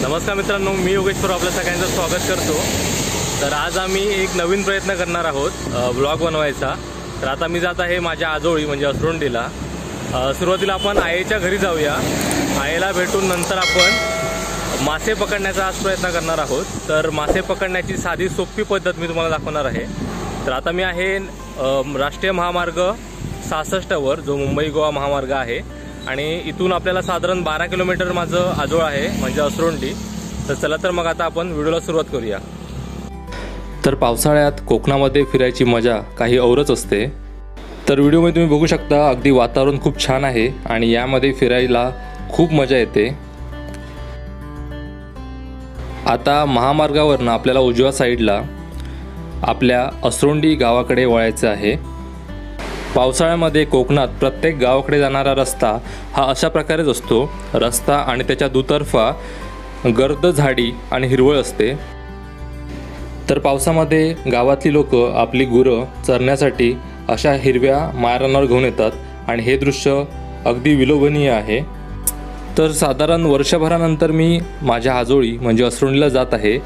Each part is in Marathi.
नमस्कार मित्रांनो, मी योगेश्वर आपल्या सगळ्यांचं स्वागत करतो। तर आज आम्ही एक नवीन प्रयत्न करणार आहोत ब्लॉग बनवायचा। तर आता मी जात आहे माझ्या आजोळी म्हणजे असरोंडीला। सुरुवातीला आपण आईच्या घरी जाऊया, आईला भेटून नंतर आपण मासे पकडण्याचा आज प्रयत्न करणार आहोत। तर मासे पकडण्याची साधी सोपी पद्धत मी तुम्हाला दाखवणार आहे। तर आता मी आहे राष्ट्रीय महामार्ग 66 वर, जो मुंबई गोवा महामार्ग आहे आणि इथून आपल्याला साधारण 12 किलोमीटर माझं आजोळ आहे म्हणजे असरोंडी। तर चला तर मग आता आपण व्हिडिओला सुरुवात करूया। तर पावसाळ्यात कोकणामध्ये फिरायची मजा काही औरच असते। तर व्हिडिओमध्ये तुम्ही बघू शकता अगदी वातावरण खूप छान आहे आणि यामध्ये फिरायला खूप मजा येते। आता महामार्गावरनं आपल्याला उजव्या साईडला आपल्या असरोंडी गावाकडे वळायचं आहे। पावसाळ्यामध्ये कोकणात प्रत्येक गावाकडे जाणारा रस्ता हा अशा प्रकारेच असतो। रस्ता आणि त्याच्या दुतर्फा गर्द झाडी आणि हिरवळ असते। तर पावसामध्ये गावातली लोक आपली गुरं चरण्यासाठी अशा हिरव्या माळरानावर घेऊन येतात आणि हे दृश्य अगदी विलोभनीय आहे। तर साधारण वर्षभरानंतर मी माझ्या आजोळी म्हणजे असरोंडीला जात आहे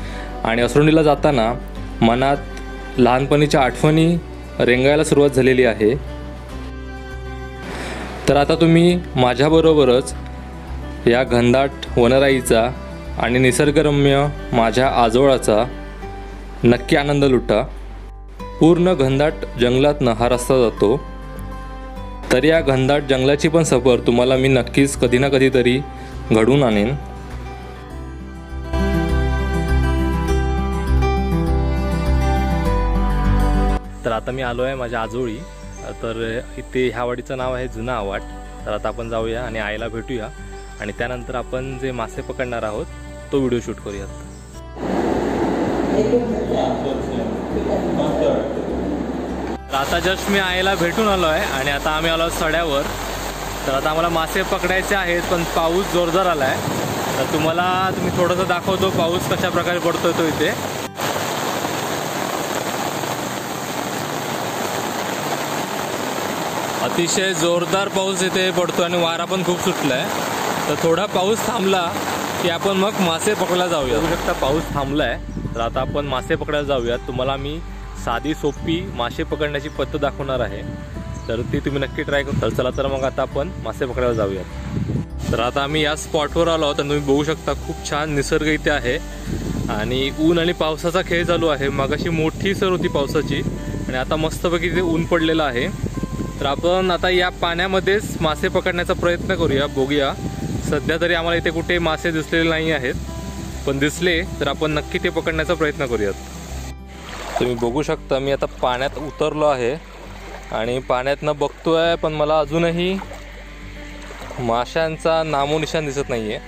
आणि असरोंडीला जाताना मनात लहानपणीच्या आठवणी रेंगायला सुरुवात झालेली आहे। तर आता तुम्ही माझ्याबरोबरच या घनदाट वनराईचा आणि निसर्गरम्य माझ्या आजोळाचा नक्की आनंद लुटा। पूर्ण घनदाट जंगलातनं हा रस्ता जातो। तर या घनदाट जंगलाची पण सफर तुम्हाला मी नक्कीच कधी ना कधीतरी घडवून आणेन। तर आता मी आलो आहे माझ्या आजोळी। तर इथे ह्या वाडीचं नाव आहे जुना आवाट। तर आता आपण जाऊया आणि आईला भेटूया आणि त्यानंतर आपण जे मासे पकडणार आहोत तो व्हिडिओ शूट करूयात। तर आता जस्ट मी आईला भेटून आलो आहे आणि आता आम्ही आलो सड्यावर। तर आता आम्हाला मासे पकडायचे आहेत पण पाऊस जोरदार आला आहे। तर तुम्ही थोडंसं दाखवतो पाऊस कशा प्रकारे पडतोय तो इथे। अतिशय जोरदार पाऊस इथे पडतो आणि वारा पण खूप सुटलाय। तर थोडा पाऊस थांबला की आपण मग मासे पकडायला जाऊया। बघू शकता पाऊस थांबलाय। तर आता आपण मासे पकडायला जाऊयात। तुम्हाला मी साधी सोपी मासे पकडण्याची पद्धत दाखवणार आहे, तर ती तुम्ही नक्की ट्राय करा। चला तर मग आता आपण मासे पकडायला जाऊयात। तर आता आम्ही या स्पॉटवर आलो आहोत। तुम्ही बघू शकता खूप छान निसर्ग इथे आहे आणि ऊन आणि पावसाचा खेळ चालू आहे। मगाशी मोठी सर होती पावसाची आणि आता मस्तपैकी इथे ऊन पडलेलं आहे। तर आपण आता या पाण्यामध्येच मासे पकडण्याचा प्रयत्न करूया, बघूया। सध्या तरी आम्हाला इथे कुठे मासे दिसलेले नाही आहेत, पण दिसले तर आपण नक्की ते पकडण्याचा प्रयत्न करूयात। तुम्ही बघू शकता मी आता पाण्यात उतरलो आहे आणि पाण्यातनं बघतोय पण मला अजूनही माशांचा नामोनिशाण दिसत नाही आहे।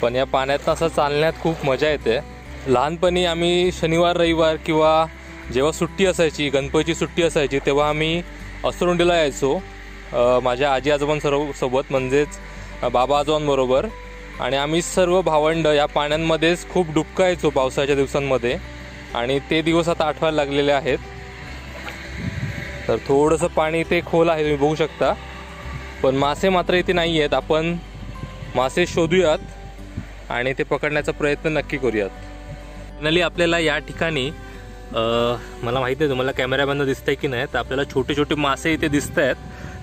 पण या पाण्यातनं असं चालण्यात खूप मजा येते। लहानपणी आम्ही शनिवार रविवार किंवा जेव्हा सुट्टी असायची, गणपतीची सुट्टी असायची, तेव्हा आम्ही असरोंडीला यायचो माझ्या आजी आजोबांसोबत, म्हणजेच बाबा आजोबांबरोबर। आणि आम्ही सर्व भावंड या पाण्यांमध्येच खूप डुबकायचो पावसाच्या दिवसांमध्ये आणि ते दिवस आता आठवायला लागलेले आहेत। तर थोडंसं पाणी इथे खोल आहे, तुम्ही बघू शकता, पण मासे मात्र इथे नाही आहेत। आपण मासे शोधूयात आणि ते पकडण्याचा प्रयत्न नक्की करूयात। फायनली आपल्याला या ठिकाणी मला माहिती आहे तुम्हाला कॅमेऱ्यामधनं दिसतंय की नाही, तर आपल्याला छोटे छोटे मासे इथे दिसत आहेत।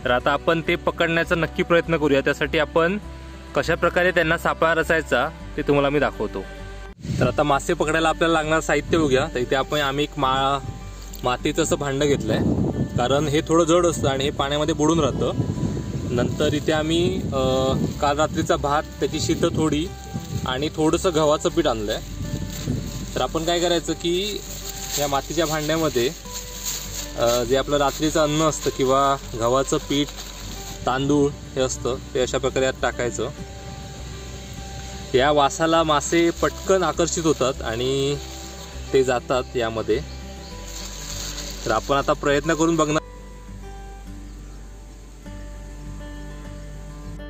तर आता आपण ते पकडण्याचा नक्की प्रयत्न करूया। त्यासाठी आपण कशा प्रकारे त्यांना सापळा रचायचा ते तुम्हाला मी दाखवतो। तर आता मासे पकडायला आपल्याला लागणार साहित्य बघूया। तर इथे आम्ही एक मातीचं असं भांडं घेतलंय, कारण हे थोडं जड असतं आणि हे पाण्यामध्ये बुडून राहतं। नंतर इथे आम्ही काल रात्रीचा भात, त्याची शीतं थोडी आणि थोडंसं गव्हाचं पीठ आणलंय। तर आपण काय करायचं की या मातीच्या भांड्यामध्ये जे आपलं रात्रीचं अन्न असतं किंवा गव्हाचं पीठ, तांदूळ हे असतं, ते अशा प्रकारे यात टाकायचं। या वासाला मासे पटकन आकर्षित होतात आणि ते जातात यामध्ये। तर आपण आता प्रयत्न करून बघणार।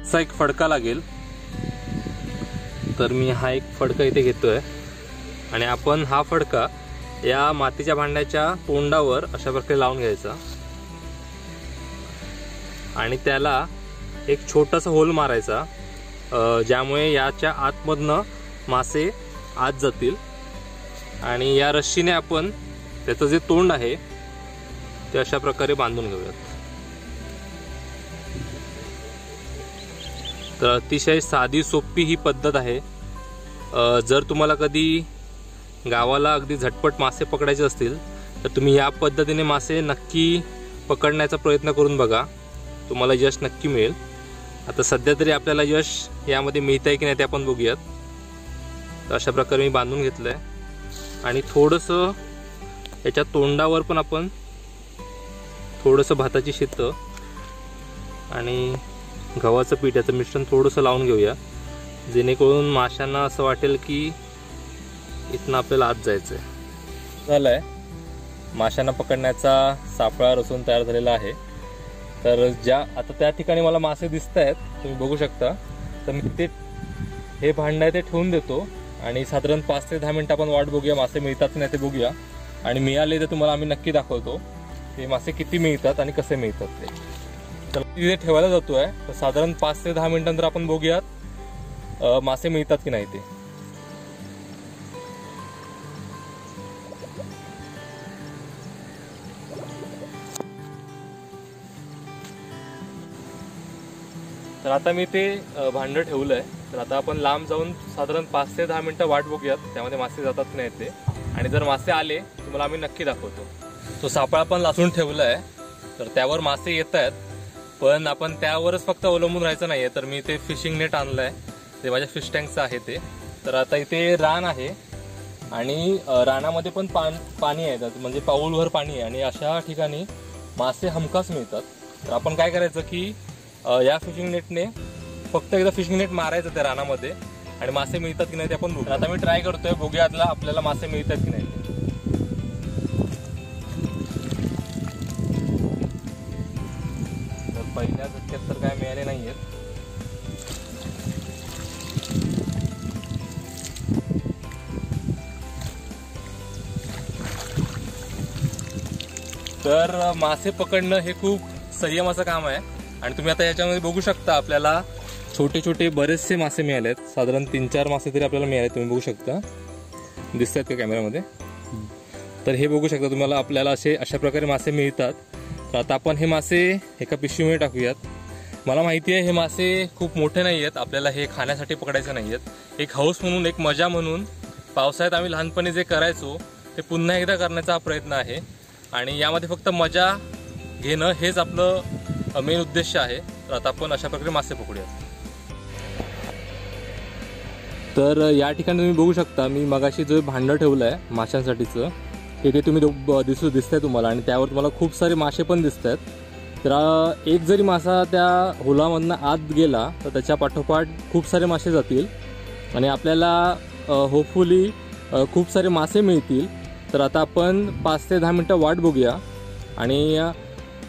असा एक फडका लागेल, तर मी हा एक फडका इथे घेतोय आणि आपण हा फडका या मातीच्या भांड्याच्या तोंडावर अशा प्रकारे लावून घ्यायचा आणि त्याला एक छोटासा होल मारायचा ज्यामुळे याच्या आतमधनं मासे आत जातील आणि या रस्सीने आपण त्याचं जे तोंड आहे ते अशा प्रकारे बांधून घेऊयात। तर अतिशय साधी सोपी ही पद्धत आहे। जर तुम्हाला कधी गावाला अगदी झटपट मासे पकडायचे असतील तर तुम्ही या पद्धतीने मासे नक्की पकडण्याचा प्रयत्न करून बघा, तुम्हाला यश नक्की मिळेल। आता सध्या तरी आपल्याला यश यामध्ये मिळत आहे की नाही ते आपण बघूयात। तर अशा प्रकारे मी बांधून घेतलं आहे आणि थोडंसं याच्या तोंडावर पण आपण थोडंसं भाताची शितं आणि गव्हाचं पीठ याचं मिश्रण थोडंसं लावून घेऊया, जेणेकरून माशांना असं वाटेल की इथनं आपल्याला आत जायचं आहे। झालं आहे, माशांना पकडण्याचा सापळा रचून तयार झालेला आहे। तर आता त्या ठिकाणी मला मासे दिसत आहेत, तुम्ही बघू शकता। तर मी ते हे भांडं आहे ते ठेवून देतो आणि साधारण 5 ते 10 मिनिटं आपण वाट बघूया, मासे मिळतात की नाही ते बघूया आणि मिळाले तर तुम्हाला आम्ही नक्की दाखवतो ते मासे किती मिळतात आणि कसे मिळतात ते। तर तिथे ठेवायला जातोय, तर साधारण 5 ते 10 मिनिटांनंतर आपण बघूयात मासे मिळतात की नाही ते। तर आता मी ते भांडं ठेवलं आहे, तर आता आपण लांब जाऊन साधारण 5 ते 10 मिनिटं वाट बघूयात त्यामध्ये मासे जातात की नाही ते, आणि जर मासे आले तुम्हाला आम्ही नक्की दाखवतो। तो सापळा पण लासून ठेवला आहे, तर त्यावर मासे येत आहेत, पण आपण त्यावरच फक्त अवलंबून राहायचं नाही आहे। तर मी ते फिशिंग नेट आणलं आहे, ते माझ्या फिश टँकचं आहे ते। तर आता इथे रान आहे आणि रानामध्ये पण पाणी आहे, म्हणजे पाऊलभर पाणी आहे आणि अशा ठिकाणी मासे हमखास मिळतात। तर आपण काय करायचं की या फिशिंग नेटने फक्त एकदा फिशिंग नेट मारायचं त्या रानामध्ये आणि मासे मिळतात की नाही ते आपण बघू। आता मी ट्राय करतोय, बघूया आपल्याला मासे मिळतात की नाही। तर पहिल्या झटक्यात तर काय मिळाले नाहीयेत। तर मासे पकडणं हे खूप संयमाचं काम आहे आणि तुम्ही आता याच्यामध्ये बघू शकता आपल्याला छोटे छोटे बरेचसे मासे मिळालेत, साधारण 3-4 मासे तरी आपल्याला मिळाले, तुम्ही बघू शकता, दिसतात का कॅमेरामध्ये। तर हे बघू शकता तुम्हाला, आपल्याला अशा प्रकारे मासे मिळतात। तर आता आपण हे मासे एका पिशवीमध्ये टाकूयात। मला माहिती आहे हे मासे खूप मोठे नाही आहेत, आपल्याला हे खाण्यासाठी पकडायचे नाही आहेत, एक हौस म्हणून, एक मजा म्हणून पावसाळ्यात आम्ही लहानपणी जे करायचो ते पुन्हा एकदा करण्याचा हा प्रयत्न आहे आणि यामध्ये फक्त मजा घेणं हेच आपलं मेन उद्देश आहे। तर आता आपण अशा प्रकारे मासे पकडूया। तर या ठिकाणी तुम्ही बघू शकता, मी मगाशी जो भांडं ठेवलं आहे माशांसाठीचं ते तुम्ही दिसतंय तुम्हाला आणि त्यावर तुम्हाला खूप सारे मासे पण दिसत आहेत। तर एक जरी मासा त्या होलामधनं आत गेला तर त्याच्या पाठोपाठ खूप सारे मासे जातील आणि आपल्याला होपफुली खूप सारे मासे मिळतील। तर आता आपण 5 ते 10 मिनिटं वाट बघूया आणि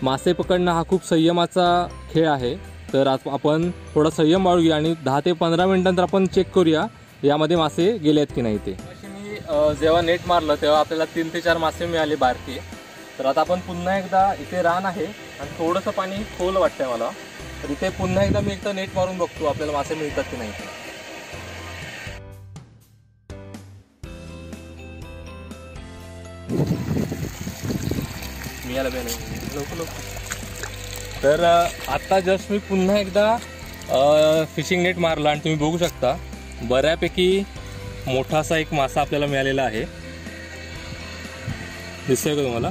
मासे पकडणं हा खूप संयमाचा खेळ आहे। तर आपण थोडा संयम बाळगूया आणि 10 ते 15 मिनिटांनंतर आपण चेक करूया यामध्ये मासे गेले आहेत की नाही ते। मी जेव्हा नेट मारलं तेव्हा आपल्याला 3 ते 4 मासे मिळाले बारके। तर आता आपण पुन्हा एकदा, इथे रान आहे आणि थोडंसं पाणी खोल वाटतंय मला, तर इथे पुन्हा एकदा मी नेट मारून बघतो आपल्याला मासे मिळतात की नाही। तर आता जस्ट मी पुन्हा एकदा फिशिंग नेट मारला आणि तुम्ही बघू शकता बऱ्यापैकी मोठा असा एक मासा आपल्याला मिळालेला आहे, दिसतोय का तुम्हाला।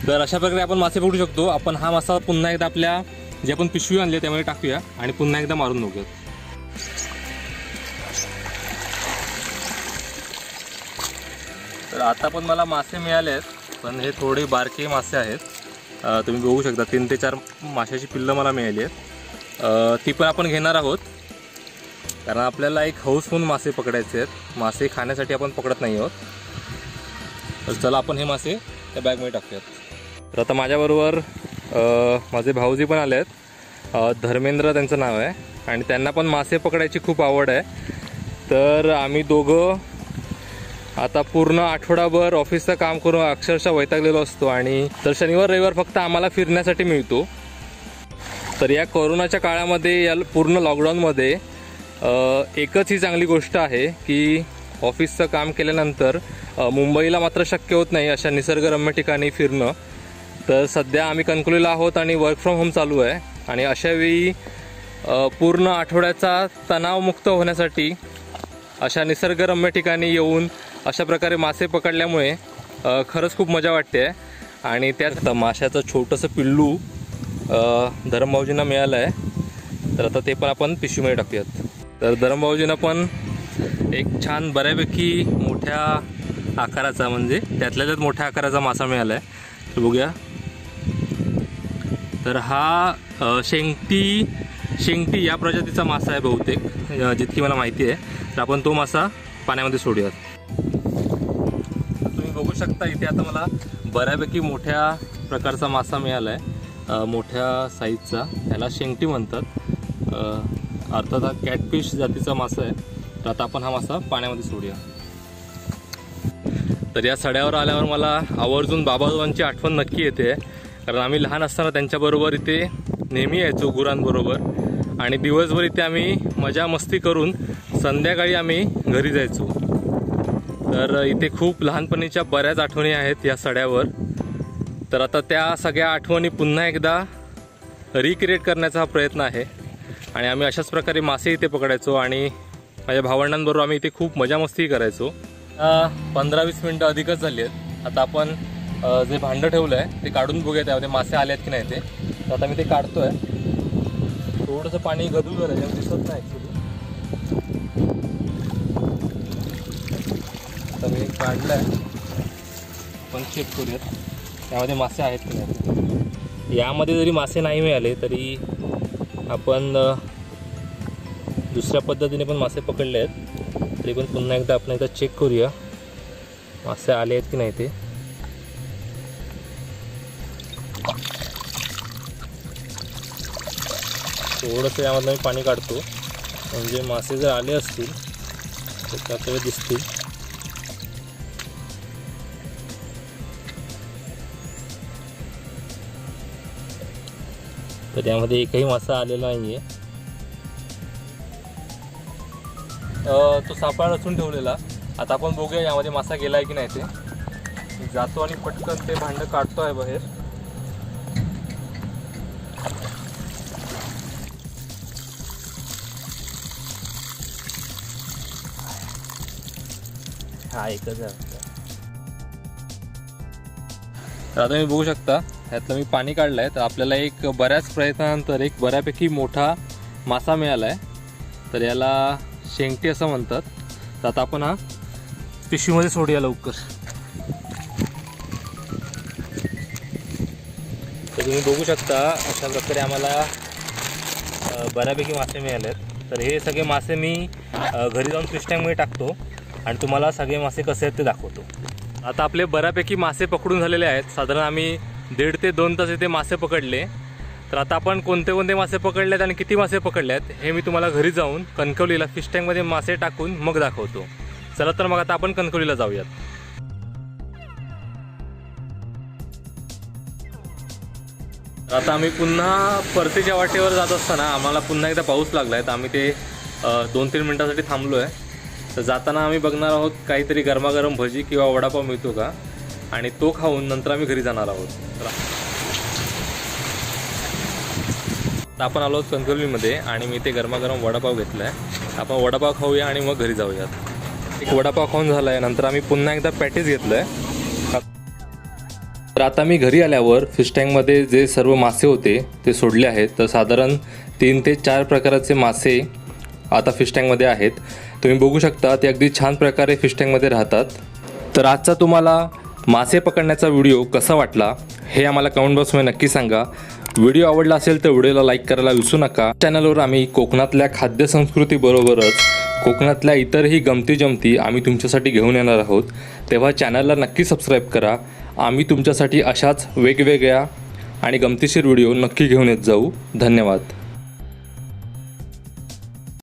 तर अशा प्रकारे आपण मासे पकडू शकतो। आपण हा मासा पुन्हा एकदा आपल्या जे आपण पिशवी आणली त्यामध्ये टाकूया आणि पुन्हा एकदा मारून बघूया। तर आता पण मला मासे मिळाले आहेत, पण हे थोडे बारके मासे आहेत। तुम्ही बघू शकता 3 ते 4 माशाची पिल्लं मला मिळाली आहेत। ती पण आपण घेणार आहोत कारण आपल्याला एक हौस म्हणून मासे पकडायचे आहेत, मासे खाण्यासाठी आपण पकडत नाही आहोत। तर चला आपण हे मासे त्या बॅगमध्ये टाकूयात। तर आता माझ्याबरोबर माझे भाऊजी पण आले आहेत, धर्मेंद्र त्यांचं नाव आहे आणि त्यांना पण मासे पकडायची खूप आवड आहे। तर आम्ही दोघं आता पूर्ण आठवडाभर ऑफिसचं काम करून अक्षरशः वैतागलेलो असतो आणि तर शनिवार रविवार फक्त आम्हाला फिरण्यासाठी मिळतो। तर या कोरोनाच्या काळामध्ये, या पूर्ण लॉकडाऊनमध्ये एकच ही चांगली गोष्ट आहे की ऑफिसचं काम केल्यानंतर मुंबईला मात्र शक्य होत नाही अशा निसर्गरम्य ठिकाणी फिरणं. तर सध्या आम्ही कणकवलीला आहोत आणि वर्क फ्रॉम होम चालू आहे आणि अशावेळी पूर्ण आठवड्याचा तणावमुक्त होण्यासाठी अशा निसर्गरम्य ठिकाणी येऊन अशा प्रकारे मासे पकडल्यामुळे खरंच खूप मजा वाटते. आणि त्यात माशाचं छोटंसं पिल्लू धरमभाऊजींना मिळालं आहे. तर आता ते पण आपण पिशवीमध्ये टाकूयात. तर धरमभाऊजींना पण एक छान बऱ्यापैकी मोठ्या आकाराचा, म्हणजे त्यातल्या त्यात मोठ्या आकाराचा मासा मिळाला आहे. तर बघूया. तर हा शेंगटी या प्रजातीचा मासा आहे बहुतेक, जितकी मला माहिती आहे. तर आपण तो मासा पाण्यामध्ये सोडूयात. तुम्ही बघू शकता इथे आता मला बऱ्यापैकी मोठ्या प्रकारचा मासा मिळाला आहे, मोठ्या साईजचा. त्याला शेंगटी म्हणतात. अर्थात हा कॅटफिश जातीचा मासा आहे. तर आता आपण हा मासा पाण्यामध्ये सोडूया. तर या सड्यावर आल्यावर मला आवर्जून बाबाजोबांची आठवण नक्की येते, कारण आम्ही लहान असताना त्यांच्याबरोबर इथे नेहमी यायचो गुरांबरोबर. आणि दिवसभर इथे आम्ही मजा मस्ती करून संध्याकाळी आम्ही घरी जायचो. तर इथे खूप लहानपणीच्या बऱ्याच आठवणी आहेत या सड्यावर. तर आता त्या सगळ्या आठवणी पुन्हा एकदा रिक्रिएट करण्याचा हा प्रयत्न आहे. आणि आम्ही अशाच प्रकारे मासे इथे पकडायचो आणि माझ्या भावंडांबरोबर आम्ही इथे खूप मजा मस्ती करायचो. 15-20 मिनटं अधिकच झाली आहेत. आता आपण जे भांडं ठेवलं आहे ते काढून बघूया त्यामध्ये मासे आले आहेत की नाही ते. तर आता मी ते काढतोय. थोडंसं पाणी गदूल करायचं, दिसत नाही ॲक्च्युली. आता मी काढलं आहे, आपण चेक करूयात त्यामध्ये मासे आहेत की नाही. यामध्ये जरी मासे नाही मिळाले तरी आपण दुसऱ्या पद्धतीने पण मासे पकडले आहेत. तरी पण पुन्हा एकदा आपण एकदा चेक करूया मासे आले आहेत की नाही ते. थोडंसं यामधलं मी पाणी काढतो, म्हणजे मासे जर आले असतील तर ते आपल्याला दिसतील. तर यामध्ये एकही मासा आलेला नाही आहे. तो सापळा रचून ठेवलेला. आता आपण बघूया यामध्ये मासा गेला आहे की नाही ते. जातो आणि पटकन ते भांडं काढतो आहे बाहेर. हा एकच आहे. तर आता मी बघू शकता ह्यातलं मी पाणी काढलं आहे. तर आपल्याला एक बऱ्याच प्रयत्नानंतर एक बऱ्यापैकी मोठा मासा मिळाला आहे. तर याला शेंगटी असं म्हणतात. तर आता आपण हा पिशवीमध्ये सोडूया लवकर. तर तुम्ही बघू शकता अशा प्रकारे आम्हाला बऱ्यापैकी मासे मिळाले आहेत. तर हे सगळे मासे मी घरी जाऊन फिश टँकमध्ये टाकतो आणि तुम्हाला सगळे मासे कसे आहेत ते दाखवतो. आता आपले बऱ्यापैकी मासे पकडून झालेले आहेत. साधारण आम्ही 1.5 ते 2 तास इथे मासे पकडले. तर आता आपण कोणते कोणते मासे पकडलेत आणि किती मासे पकडले आहेत हे मी तुम्हाला घरी जाऊन कणकवलीला फिश टँकमध्ये मासे टाकून मग दाखवतो. चला तर मग आता आपण कणकवलीला जाऊयात. आता आम्ही पुन्हा परतीच्या वाटेवर जात असताना आम्हाला पुन्हा एकदा पाऊस लागला आहे. तर आम्ही ते 2-3 मिनटासाठी थांबलो आहे. तर जाताना आम्ही बघणार आहोत काहीतरी गरमागरम भजी किंवा वडापाव मिळतो का, आणि तो खाऊन नंतर आम्ही घरी जाणार आहोत. आपण आलो कणकवलीमध्ये आणि मी ते गरमागरम वडापाव घेतला आहे. आपण वडापाव खाऊया आणि मग घरी जाऊयात. एक वडापाव खाऊन झाला आहे. नंतर आम्ही पुन्हा एकदा पॅटीस घेतलं आहे. तर आता मी घरी आल्यावर फिश टँकमध्ये जे सर्व मासे होते ते सोडले आहेत. तर साधारण 3 ते 4 प्रकाराचे मासे आता फिश टँकमध्ये आहेत. तुम्ही बघू शकता ते अगदी छान प्रकारे फिश टँकमध्ये राहतात. तर आजचा तुम्हाला मासे पकडण्याचा व्हिडिओ कसा वाटला हे आम्हाला कमेंट बॉक्समध्ये नक्की सांगा. व्हिडिओ आवडला असेल तर व्हिडिओला लाईक करायला विसरू नका. चॅनलवर आम्ही कोकणातल्या खाद्यसंस्कृतीबरोबरच कोकणातल्या इतरही गमती जमती आम्ही तुमच्यासाठी घेऊन येणार आहोत. तेव्हा चॅनलला नक्की सबस्क्राईब करा. आम्ही तुमच्यासाठी अशाच वेगवेगळ्या आणि गमतीशीर व्हिडिओ नक्की घेऊन येत जाऊ. धन्यवाद.